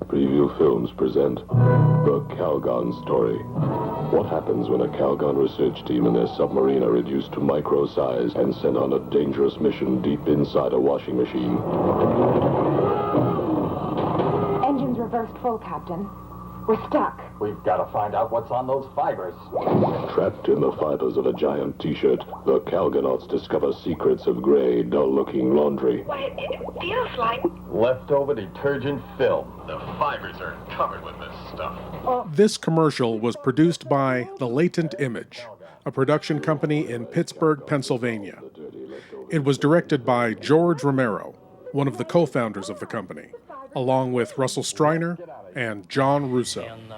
Preview Films present The Calgon Story. What happens when a Calgon research team and their submarine are reduced to micro size and sent on a dangerous mission deep inside a washing machine? Engines reversed full, Captain. We're stuck. We've got to find out what's on those fibers. Trapped in the fibers of a giant T-shirt, the Calgonauts discover secrets of gray, dull-looking laundry. Why, it feels like... Leftover detergent film. The fibers are covered with this stuff. This commercial was produced by The Latent Image, a production company in Pittsburgh, Pennsylvania. It was directed by George Romero, one of the co-founders of the company, along with Russell Streiner and John Russo. And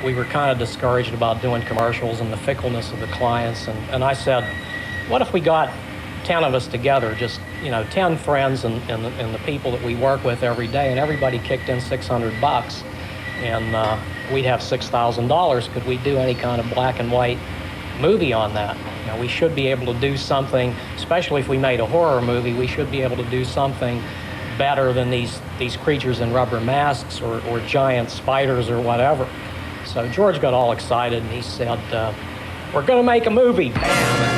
we were kind of discouraged about doing commercials and the fickleness of the clients, and I said, what if we got 10 of us together, just 10 friends and the people that we work with every day, and everybody kicked in $600, and we'd have $6,000. Could we do any kind of black and white movie on that? We should be able to do something, especially if we made a horror movie, we should be able to do something better than these creatures in rubber masks or giant spiders or whatever. So George got all excited and he said, we're gonna make a movie, bam!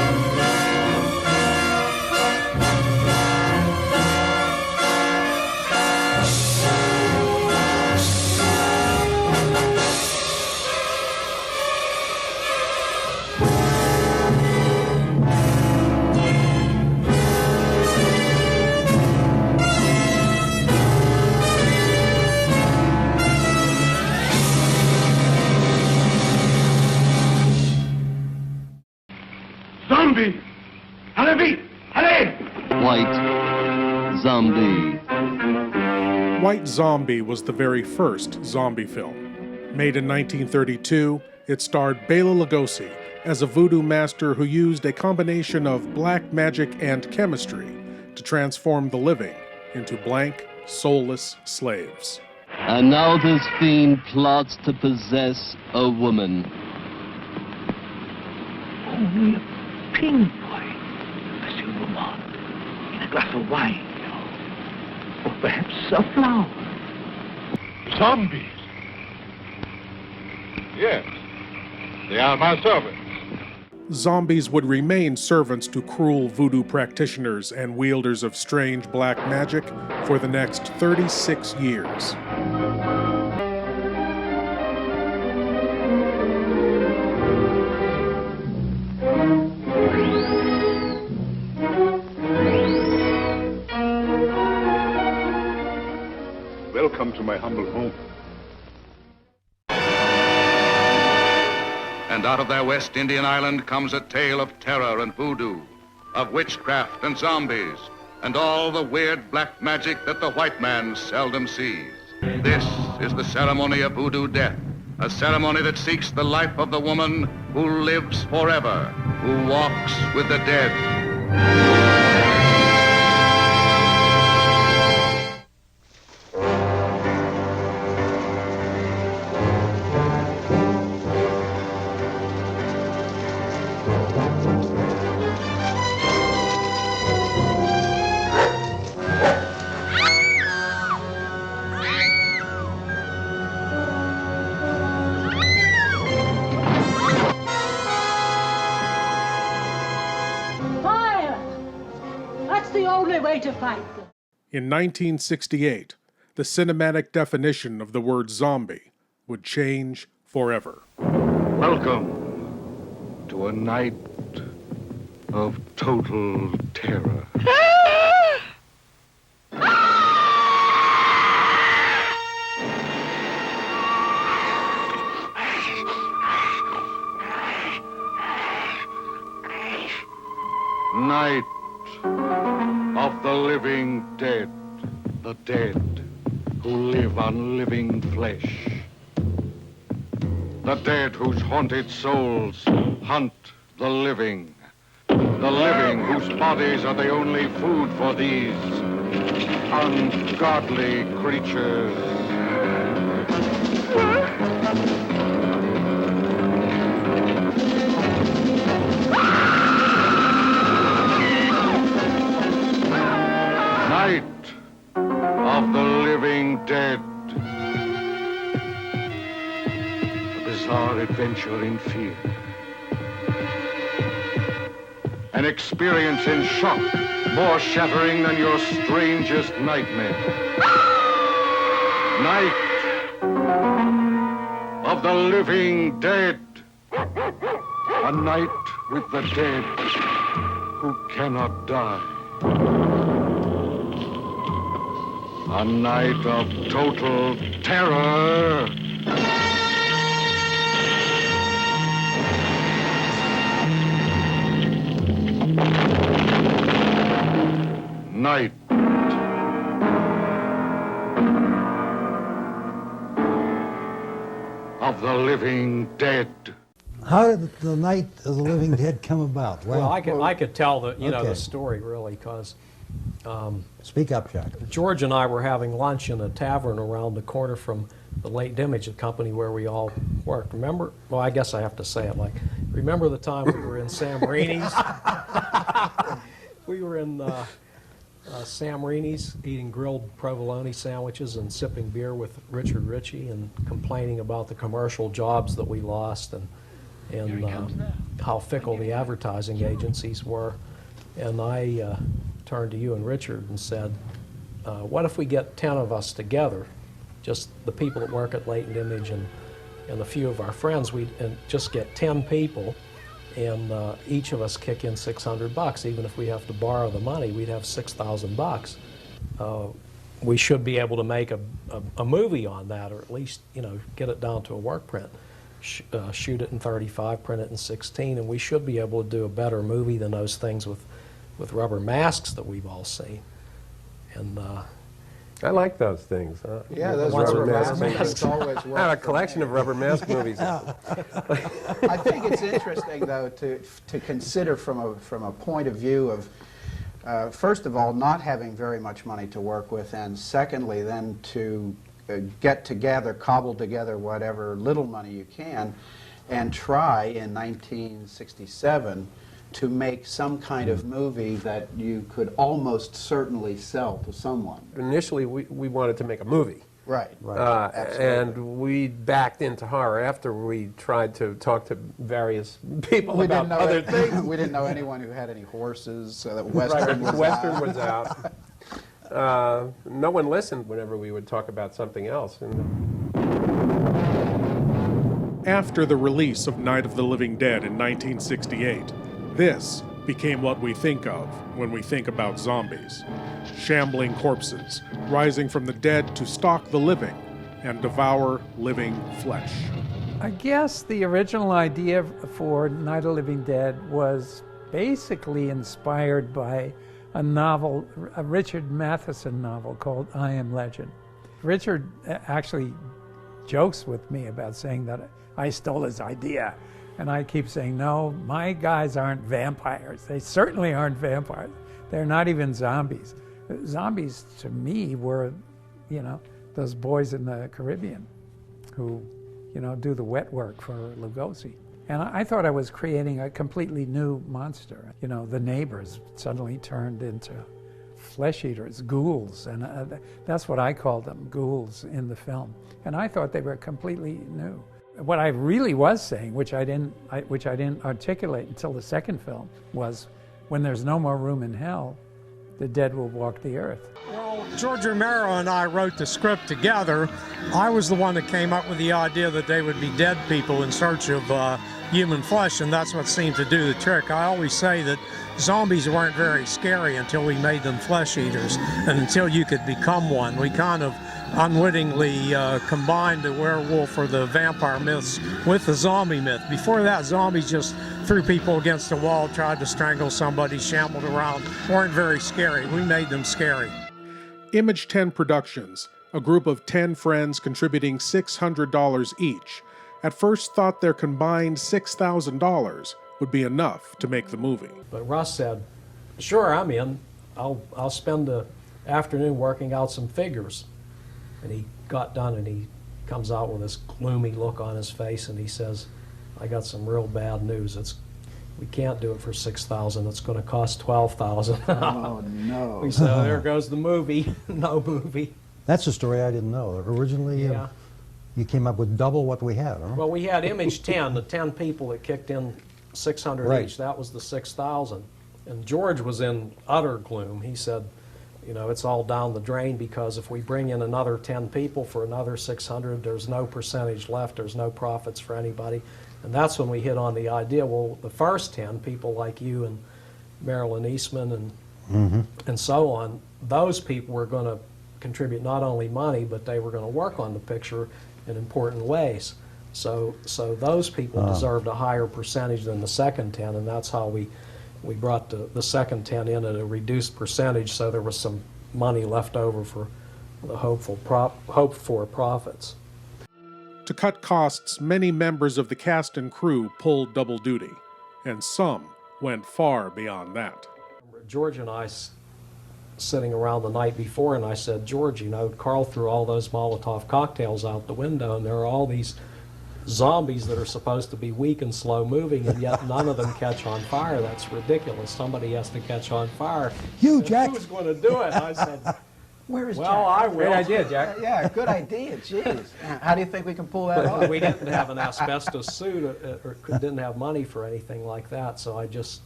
Zombie! White Zombie. White Zombie was the very first zombie film. Made in 1932, it starred Bela Lugosi as a voodoo master who used a combination of black magic and chemistry to transform the living into blank, soulless slaves. And now this fiend plots to possess a woman. Only a pinpoint, a silver mark, in a glass of wine, or perhaps a flower. Zombies? Yes, they are my servants. Zombies would remain servants to cruel voodoo practitioners and wielders of strange black magic for the next 36 years. Welcome to my humble home. And out of their West Indian island comes a tale of terror and voodoo, of witchcraft and zombies, and all the weird black magic that the white man seldom sees. This is the ceremony of voodoo death, a ceremony that seeks the life of the woman who lives forever, who walks with the dead. To fight them. In 1968, the cinematic definition of the word zombie would change forever. Welcome to a night of total terror. Night of the living dead, the dead who live on living flesh. The dead whose haunted souls hunt the living whose bodies are the only food for these ungodly creatures. Night of the living dead. adventure in fear. An experience in shock more shattering than your strangest nightmare. Night of the living dead. A night with the dead who cannot die. A night of total terror. Night of the living dead. How did the Night of the Living Dead come about? Well, I could tell the okay. the story really, because Speak up, Jack. George and I were having lunch in a tavern around the corner from the Late Image company where we all worked. Remember? Well, I guess I have to say it like, remember the time we were in Sam Rainey's? We were in Sam Rainey's eating grilled provolone sandwiches and sipping beer with Richard Ritchie and complaining about the commercial jobs that we lost and how fickle the advertising agencies were. And I turned to you and Richard and said, what if we get 10 of us together, just the people that work at Latent Image and a few of our friends, and just get 10 people, and each of us kick in $600. Even if we have to borrow the money, we'd have $6,000. We should be able to make a movie on that, or at least get it down to a work print. Shoot it in 35, print it in 16, and we should be able to do a better movie than those things with rubber masks that we've all seen. And I like those things. Yeah, those rubber masks always work. I have a collection of rubber mask movies. I think it's interesting, though, to consider from a point of view of, first of all, not having very much money to work with, and secondly, then to get together, cobble together whatever little money you can, and try in 1967 to make some kind of movie that you could almost certainly sell to someone. Initially, we wanted to make a movie. Right. And we backed into horror after we tried to talk to various people about other things. We didn't know anyone who had any horses. Western was out. No one listened whenever we would talk about something else. After the release of Night of the Living Dead in 1968, this became what we think of when we think about zombies. Shambling corpses, rising from the dead to stalk the living and devour living flesh. I guess the original idea for Night of the Living Dead was basically inspired by a novel, a Richard Matheson novel called I Am Legend. Richard actually jokes with me about saying that I stole his idea. And I keep saying, no, my guys aren't vampires. They certainly aren't vampires. They're not even zombies. Zombies, to me, were, those boys in the Caribbean who, do the wet work for Lugosi. And I thought I was creating a completely new monster. The neighbors suddenly turned into flesh eaters, ghouls, and that's what I called them, ghouls in the film. And I thought they were completely new. What I really was saying, which I didn't articulate until the second film, was when there's no more room in hell, the dead will walk the earth. Well, George Romero and I wrote the script together. I was the one that came up with the idea that they would be dead people in search of human flesh, and that's what seemed to do the trick. I always say that zombies weren't very scary until we made them flesh eaters, and until you could become one. We kind of unwittingly combined the werewolf or the vampire myths with the zombie myth. Before that, zombies just threw people against the wall, tried to strangle somebody, shambled around, weren't very scary. We made them scary. Image 10 Productions, a group of 10 friends contributing $600 each, at first thought their combined $6,000 would be enough to make the movie. But Russ said, sure, I'm in. I'll spend the afternoon working out some figures. And he got done and he comes out with this gloomy look on his face and he says, I got some real bad news. We can't do it for $6,000. It's going to cost $12,000. Oh, no. We said, there goes the movie. No movie. That's a story I didn't know. Originally, yeah. you came up with double what we had, huh? Well, we had image 10, the 10 people that kicked in 600 Right. each. That was the 6,000. And George was in utter gloom. He said, you know, it's all down the drain because if we bring in another 10 people for another 600, there's no percentage left, there's no profits for anybody. And that's when we hit on the idea, well, the first 10 people like you and Marilyn Eastman and so on, those people were going to contribute not only money, but they were going to work on the picture in important ways. So those people deserved a higher percentage than the second 10, and that's how we brought the second 10 in at a reduced percentage, so there was some money left over for the hoped for profits. To cut costs, many members of the cast and crew pulled double duty, and some went far beyond that. George and I sitting around the night before, and I said, George, you know, Carl threw all those Molotov cocktails out the window, and there are all these zombies that are supposed to be weak and slow moving, and yet none of them catch on fire. That's ridiculous. Somebody has to catch on fire. You, Jack. Who's going to do it? I said, Where is well, Jack? I will. Great idea, Jack. Yeah, good idea. Jeez. How do you think we can pull that off? We didn't have an asbestos suit or didn't have money for anything like that, so I just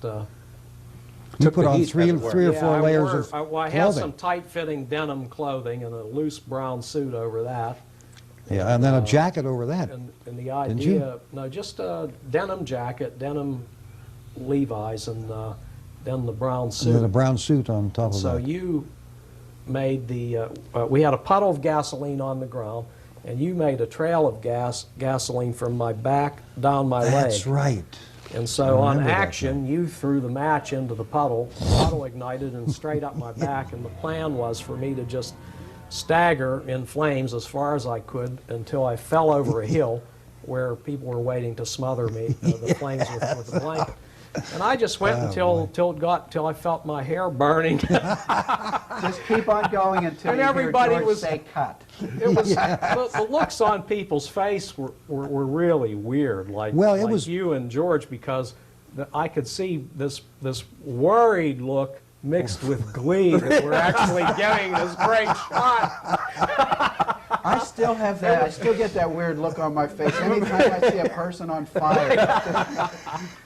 You put on three or yeah, four layers of I had clothing. some tight-fitting denim clothing and a loose brown suit over that. Yeah, and then a jacket over that. And the Didn't idea, you? no, just a denim jacket, denim Levi's, and then the brown suit. And then a brown suit on top of So that. you made the, we had a puddle of gasoline on the ground, and you made a trail of gasoline from my back down my leg. That's right. And so on remember that action, you threw the match into the puddle ignited and straight up my back, and the plan was for me to just stagger in flames as far as I could until I fell over a hill where people were waiting to smother me, the flames with the blanket. And I just went until I felt my hair burning. Just keep on going until And you everybody hear George was- say cut. It was the looks on people's face were really weird, like, Well, it like was- you and George, because I could see this worried look mixed with glee that we're actually getting this great shot. I still have that. I still get that weird look on my face anytime I see a person on fire.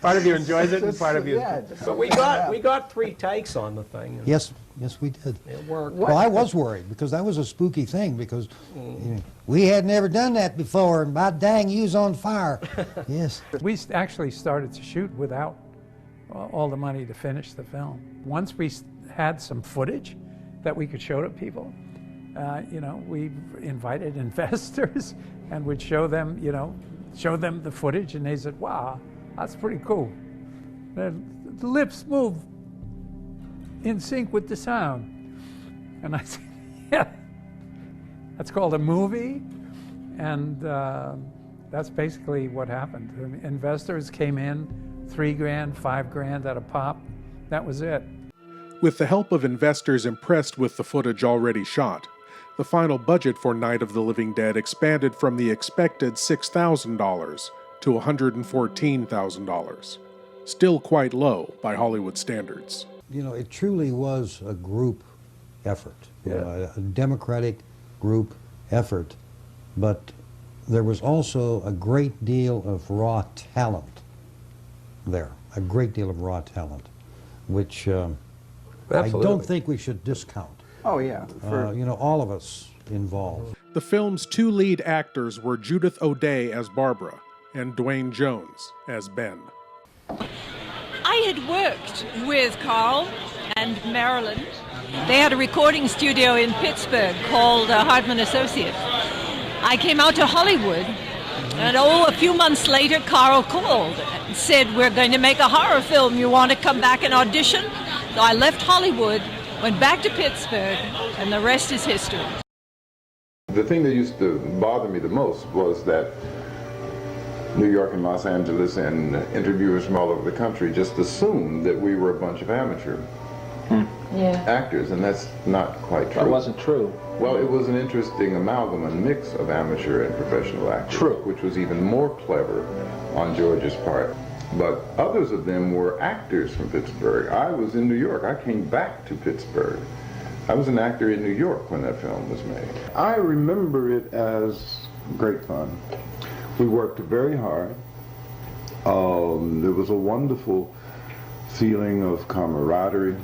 Part of you enjoys it, and part of you. Yeah, But we got 3 takes on the thing. And Yes, we did. it worked. Well, I was worried because that was a spooky thing because you know, we had never done that before, and by dang, you was on fire. Yes. We actually started to shoot without all the money to finish the film. Once we had some footage that we could show to people, you know, we invited investors and would show them, the footage, and they said, wow, that's pretty cool. The lips move in sync with the sound. And I said, yeah, that's called a movie. And that's basically what happened. The investors came in, $3,000, $5,000 at a pop. That was it. With the help of investors impressed with the footage already shot, the final budget for Night of the Living Dead expanded from the expected $6,000 to $114,000. Still quite low by Hollywood standards. You know, it truly was a group effort, you know, a democratic group effort, but there was also a great deal of raw talent there, a great deal of raw talent, which I don't think we should discount. Oh, yeah. You know, all of us involved. The film's 2 lead actors were Judith O'Dea as Barbara and Dwayne Jones as Ben. I had worked with Carl and Marilyn. They had a recording studio in Pittsburgh called Hartman Associates. I came out to Hollywood, and a few months later, Carl called and said, we're going to make a horror film. You want to come back and audition? So I left Hollywood, went back to Pittsburgh, and the rest is history. The thing that used to bother me the most was that New York and Los Angeles and interviewers from all over the country just assumed that we were a bunch of amateur actors, and that's not quite true. That wasn't true. Well, it was an interesting amalgam and mix of amateur and professional actors, which was even more clever on George's part. But others of them were actors from Pittsburgh. I was in New York. I came back to Pittsburgh. I was an actor in New York when that film was made. I remember it as great fun. We worked very hard. There was a wonderful feeling of camaraderie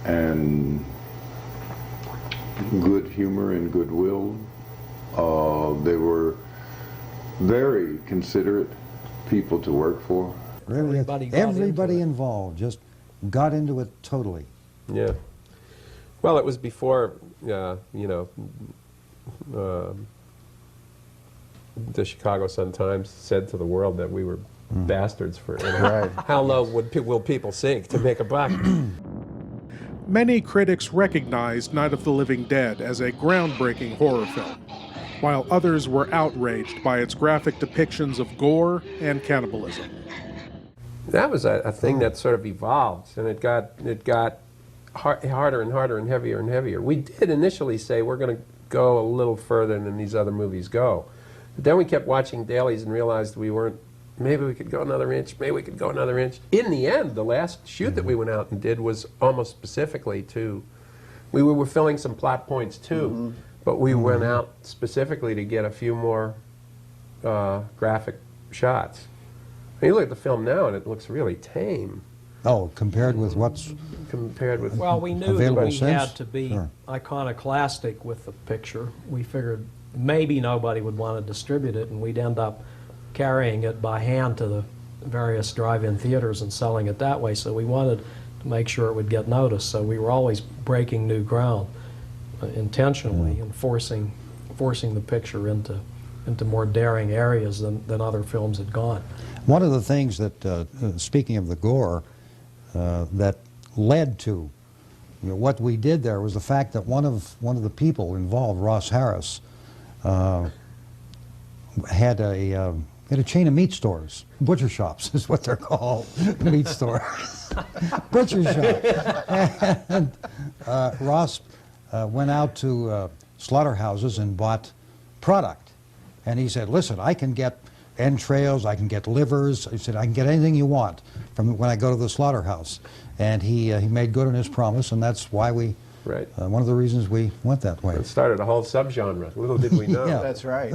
and good humor and goodwill. They were very considerate people to work for. Everybody involved just got into it totally. Yeah. Well, it was before, you know, the Chicago Sun-Times said to the world that we were bastards for, you know, how low will people sink to make a buck? Many critics recognized Night of the Living Dead as a groundbreaking horror film, while others were outraged by its graphic depictions of gore and cannibalism. That was a thing that sort of evolved, and it got harder and harder and heavier. We did initially say we're going to go a little further than these other movies go. But then we kept watching dailies and realized we weren't, maybe we could go another inch, maybe we could go another inch. In the end, the last shoot that we went out and did was almost specifically to, we were filling some plot points too, but we went out specifically to get a few more graphic shots. I mean, you look at the film now and it looks really tame. Oh, compared with what's... Compared with... Well, we knew that we since? had to be iconoclastic with the picture. We figured maybe nobody would want to distribute it, and we'd end up carrying it by hand to the various drive-in theaters and selling it that way. So we wanted to make sure it would get noticed. So we were always breaking new ground intentionally and forcing the picture into more daring areas than other films had gone. One of the things that, speaking of the gore, that led to what we did there was the fact that one of the people involved, Ross Harris, had a chain of meat stores. Butcher shops is what they're called. Meat stores. Butcher shop. And Ross went out to slaughterhouses and bought product. And he said, listen, I can get entrails, I can get livers. He said, I can get anything you want from when I go to the slaughterhouse. And he made good on his promise, and that's why we, one of the reasons we went that way. It started a whole subgenre. Little did we know. Yeah. That's right.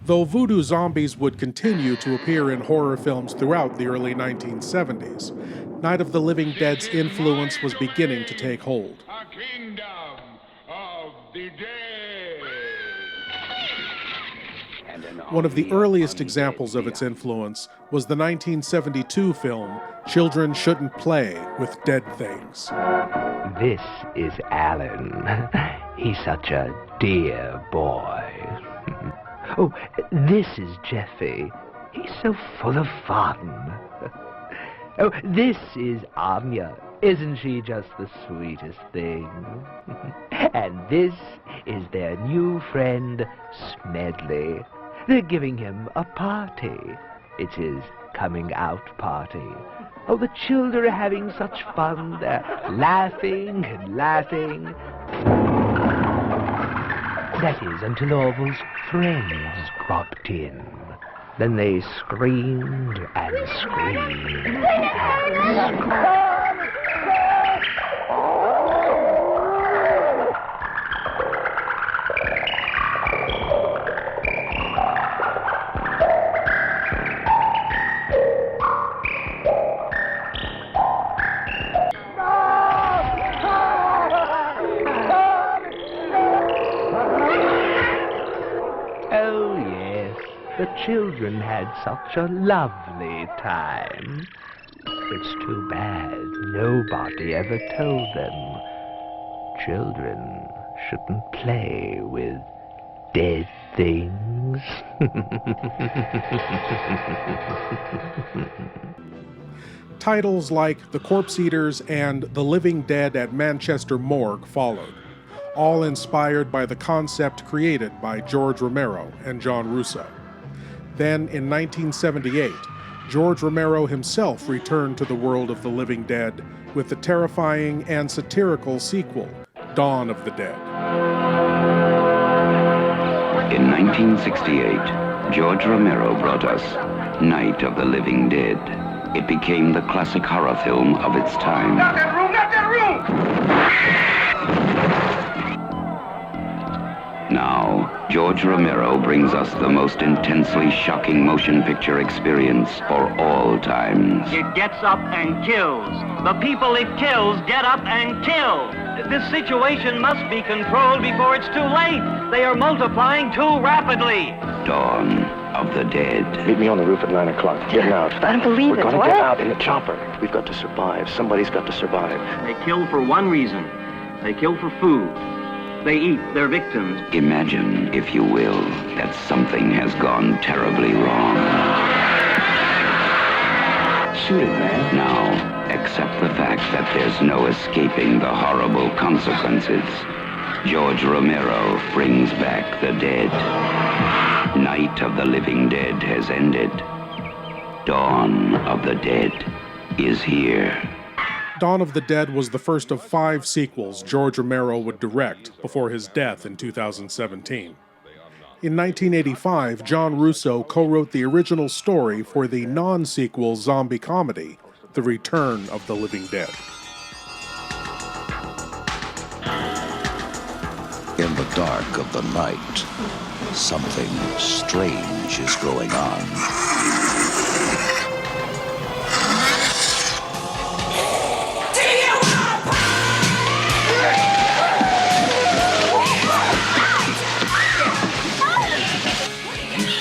Though voodoo zombies would continue to appear in horror films throughout the early 1970s, Night of the Living Dead's influence was beginning to take hold. One of the earliest examples of its influence was the 1972 film Children Shouldn't Play with Dead Things. This is Alan. He's such a dear boy. Oh, this is Jeffy. He's so full of fun. Oh, this is Anya. Isn't she just the sweetest thing? And this is their new friend, Smedley. They're giving him a party. It's his coming out party. Oh, the children are having such fun. They're laughing and laughing. That is, until Orville's friends dropped in. Then they screamed and screamed and screamed. The children had such a lovely time. It's too bad nobody ever told them children shouldn't play with dead things. Titles like The Corpse Eaters and The Living Dead at Manchester Morgue followed, all inspired by the concept created by George Romero and John Russo. Then, in 1978, George Romero himself returned to the world of the living dead with the terrifying and satirical sequel, Dawn of the Dead. In 1968, George Romero brought us Night of the Living Dead. It became the classic horror film of its time. Not that room! Not that room! Now, George Romero brings us the most intensely shocking motion picture experience for all times. It gets up and kills. The people it kills get up and kill. This situation must be controlled before it's too late. They are multiplying too rapidly. Dawn of the Dead. Meet me on the roof at 9 o'clock. Getting out. I don't believe We're it. gonna What? get out in the chopper. We've got to survive. Somebody's got to survive. They kill for one reason. They kill for food. They eat their victims. Imagine, if you will, that something has gone terribly wrong. Shoot it, man. Now, accept the fact that there's no escaping the horrible consequences. George Romero brings back the dead. Night of the Living Dead has ended. Dawn of the Dead is here. Dawn of the Dead was the first of 5 sequels George Romero would direct before his death in 2017. In 1985, John Russo co-wrote the original story for the non-sequel zombie comedy, The Return of the Living Dead. In the dark of the night, something strange is going on.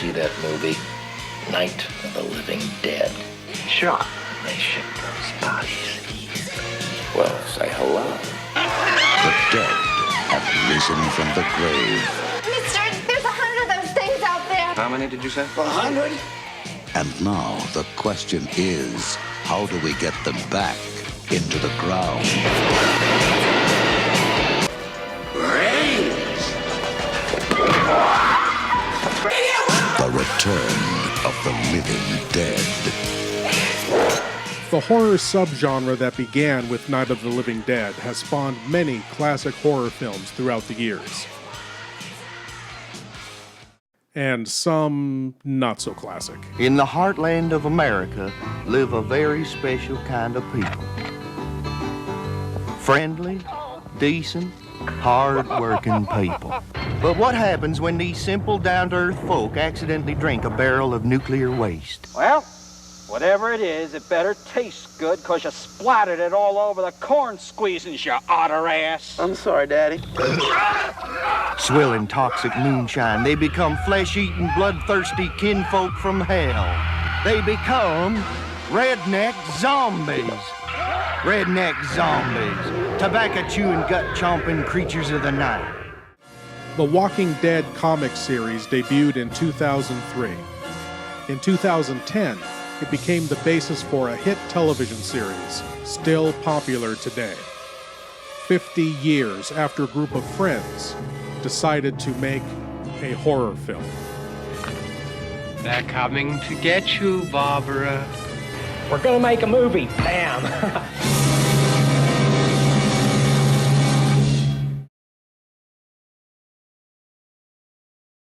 That movie, Night of the Living Dead. Sure. They ship those bodies east. Well, say hello. The dead have risen from the grave. Mister, there's 100 of those things out there. How many did you say? 100? And now the question is, how do we get them back into the ground? The Return of the Living Dead. The horror subgenre that began with Night of the Living Dead has spawned many classic horror films throughout the years. And some not so classic. In the heartland of America live a very special kind of people. Friendly, decent, hard-working people. But what happens when these simple, down-to-earth folk accidentally drink a barrel of nuclear waste? Well, whatever it is, it better taste good, 'cause you splattered it all over the corn squeezins, you otter ass. I'm sorry, Daddy. Swilling toxic moonshine, they become flesh-eating, bloodthirsty kinfolk from hell. They become redneck zombies. Redneck zombies. Tobacco-chewing, gut-chomping creatures of the night. The Walking Dead comic series debuted in 2003. In 2010, it became the basis for a hit television series, still popular today. 50 years after a group of friends decided to make a horror film. They're coming to get you, Barbara. We're gonna make a movie. Bam!